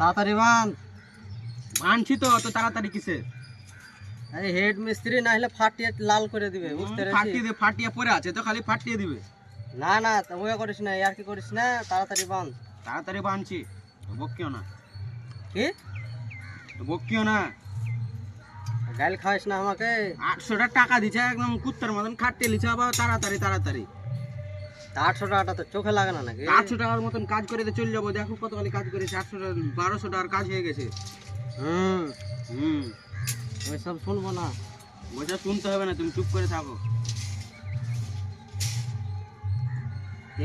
তাড়াতাড়ি বান। মানছি তো, অত তাড়াতাড়ি কিসে? আরে হেড মিস্ত্রি না হলে ফাটিয়ে লাল করে দিবে, বুঝতে পেরেছিস? ফাটিয়ে পড়ে আছে তো, খালি ফাটিয়ে দিবে। না না, ওয়া করিস না, আর কি করিস না, তাড়াতাড়ি বান। তাড়াতাড়ি বানছি, বকিও না, কি বকিও না। গাল খাওয়াইস না আমাকে। 800 টাকা দিছে, একদম কুত্তার মতন খাটিয়ে লিছে, আবার তাড়াতাড়ি তাড়াতাড়ি। 800 টাকাটা তো চোখে লাগে না নাকি? 800 টাকার মতন কাজ করে তো চলে যাবো। দেখো কত খালি কাজ করেছে, 1200 টাকার কাজ হয়ে গেছে। হুম, হুম, ওই সব শুনবো না। বোঝা শুনতে হবে না, তুমি চুপ করে থাকো।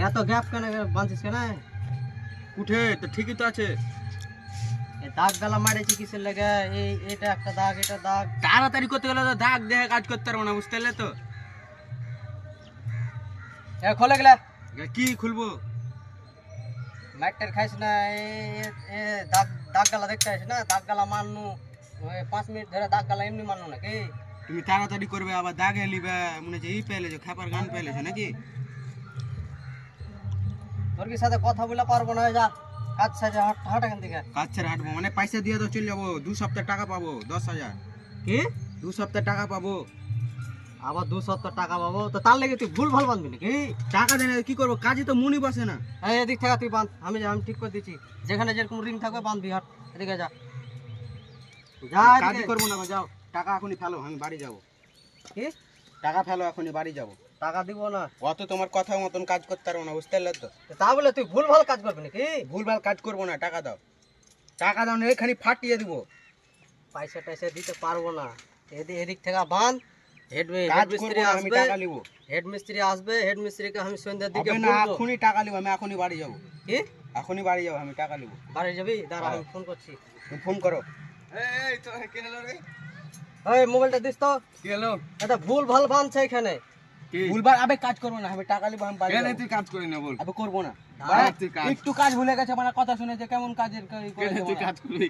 এত গ্যাপ কেন বাঁধছিস কেন? উঠে তো ঠিকই তো আছে। এই দাগ গালা মারেছি কিসের লাগে? এটা একটা দাগ, এটা দাগ। তাড়াতাড়ি করতে গেলে তো দাগ দেখে কাজ করতে পারবো না, বুঝতে পারলে তো। এ খোলে গেলা, কি খুলবো? মাইটার খাইস না। এ দাগ দাগ গালা দেখতে আসিস না, দাগ গালা মারনু। ওই 5 মিনিট ধরে দাগ গালা এমনি মারনু নাকি? তুমি তাড়াতাড়ি করবে, আবার দাগে নিবে, মনে হচ্ছে এই পেলেছো, খাবার গান পেলেছো নাকি? তোর কি সাথে কথা বলে পারবো না, যা কাজ সাজে হাট এখান থেকে। কাজ ছেড়ে হাঁটবো মানে? পয়সা দিয়ে তো চলে যাবো, 2 সপ্তাহ টাকা পাবো, 10,000। কি 2 সপ্তাহ টাকা পাবো। আবার 270 টাকা পাবো? তো তার লেগে তুই ভুল ভাল বাঁধবি নাকি? টাকা দেয় না কি করবো? কাজে তো মনি বসে না। এই এদিক থেকে তুই বাঁধ, আমি ঠিক করে দিচ্ছি। যেখানে যেরকম রিং থাকবে বাঁধবি, হাট এদিকে যা যা। কাজই করবো না, যাও। টাকা এখনই ফেলো, আমি বাড়ি যাবো। কি টাকা ফেলো, এখনই বাড়ি যাবো। টাকা দিব না? অত তোমার কথা মতন কাজ করতে পারবো না, বুঝতে পারলে তো। তা বলে তুই ভুল ভাল কাজ করবি নাকি? ভুলভাল কাজ করবো না, টাকা দাও। টাকা দাও না, এখানে ফাটিয়ে দিব। পয়সা টয়সা দিতে পারবো না। এদিক থেকে বাঁধ। হেড কাজ করবো মিস্ত্রি না, আমি আসবে, টাকা নিবো। হেড মিস্ত্রি আসবে, হেড মিস্ত্রিকে আমি সন্ধ্যার দিকে হবে না, বলবো। এখনই টাকা নিবো, আমি এখনই বাড়ি যাবো। কি এখনই বাড়ি যাবো, আমি টাকা নিবো। বাড়ি যাবি? দাঁড়া আমি ফোন করছি। তুমি ফোন করো। এই তো কে হলো রে? ওই মোবাইলটা দিস তো। কি হলো? এটা ভুল ভাল বাঁধছে এখানে। ভুলবার আবে কাজ করবো না, আমি টাকা নিবো, আমি বাড়ি যাবো। তুই কাজ করি না বল। আবে করবো না। দাঁড়া, তুই কাজ একটু কাজ ভুলে গেছে, মানে কথা শুনেছে কেমন কাজের তুই কাজ করবি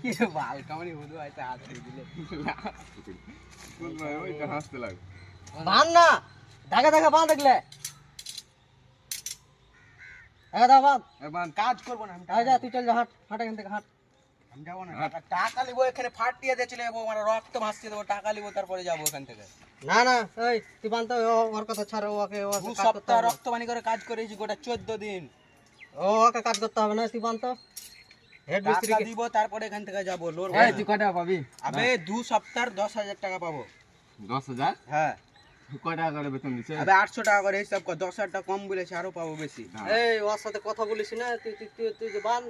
কি বাল কামারি বধু আইতে হাত দিয়ে দিলে। ওই তো হাসতে লাগ। বাঁধ না, ধাগা ধাগা বাঁধ দেখলে। ধাগা ধাগা বাঁধ। এবার কাজ করবো না, আমি যা তুই চল যা, হাট এখান থেকে হাট। আমি যাবো না। টাকা নিবো, এখানে ফাটিয়ে দিয়ে চলে যাবো, মানে রক্ত ভাসিয়ে দেবো, টাকা নিবো, তারপরে যাবো এখান থেকে। না না, এই তুই বাঁধতে ওর কথা ছাড়, ওকে 2 সপ্তাহ রক্তবানি করে কাজ করেছি, গোটা 14 দিন। ওকে কাজ করতে হবে না, তুই বাঁধতো। হেড টাকা মিস্ত্রিকে দিব, তারপরে এখান থেকে যাবো। লোর এই তুই কটা পাবি? আবে 2 সপ্তাহ 10,000 টাকা পাবো। 10,000? হ্যাঁ, কয় টাকা করে বেতন দিছে? আবে 800 টাকা করে হিসাব কর, 10,000 টাকা কম বলেছে, আরো পাবো বেশি। এই ওর সাথে কথা বলিস না, তুই তুই তুই তুই বাঁধ।